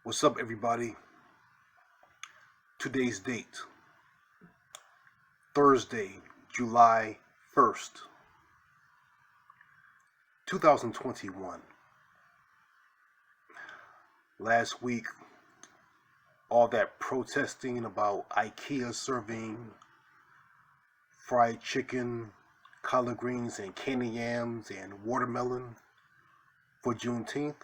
What's up, everybody? Today's date, Thursday, July 1st, 2021. Last week, all that protesting about IKEA serving fried chicken, collard greens, and candy yams and watermelon for Juneteenth.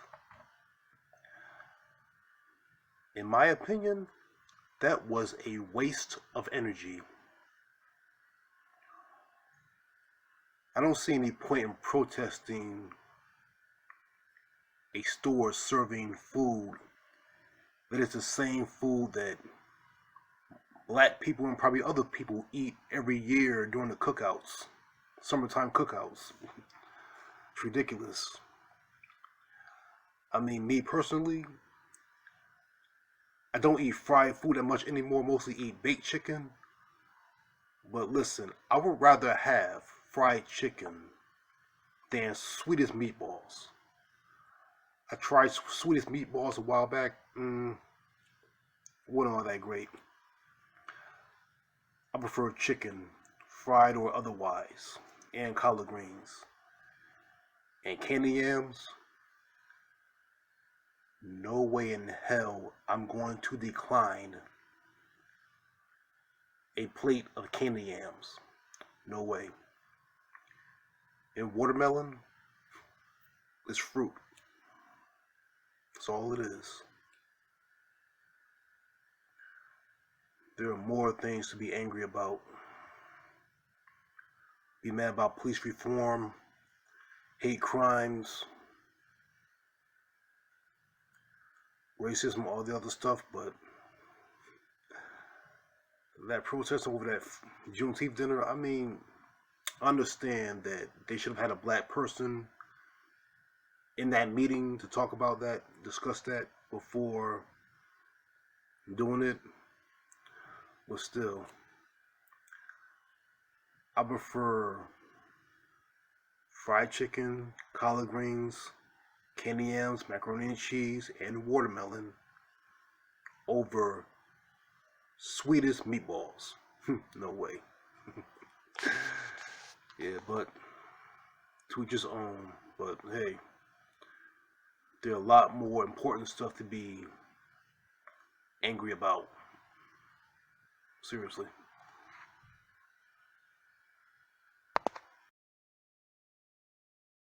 In my opinion, that was a waste of energy. I don't see any point in protesting a store serving food that is the same food that black people and probably other people eat every year during the cookouts, summertime cookouts. It's ridiculous. I mean, me personally, I don't eat fried food that much anymore, mostly eat baked chicken. But listen, I would rather have fried chicken than sweetest meatballs. I tried sweetest meatballs a while back. Wasn't all that great. I prefer chicken, fried or otherwise, and collard greens. And candy yams, no way in hell I'm going to decline a plate of candy yams. No way. And watermelon is fruit. That's all it is. There are more things to be angry about. Be mad about police reform, hate crimes, racism, all the other stuff, but that protest over that Juneteenth dinner, I mean, understand that they should have had a black person in that meeting to talk about that, discuss that before doing it. But still, I prefer fried chicken, collard greens, candy yams, macaroni and cheese, and watermelon over sweetest meatballs. No way. Yeah, but to each his own. But hey, there are a lot more important stuff to be angry about. Seriously.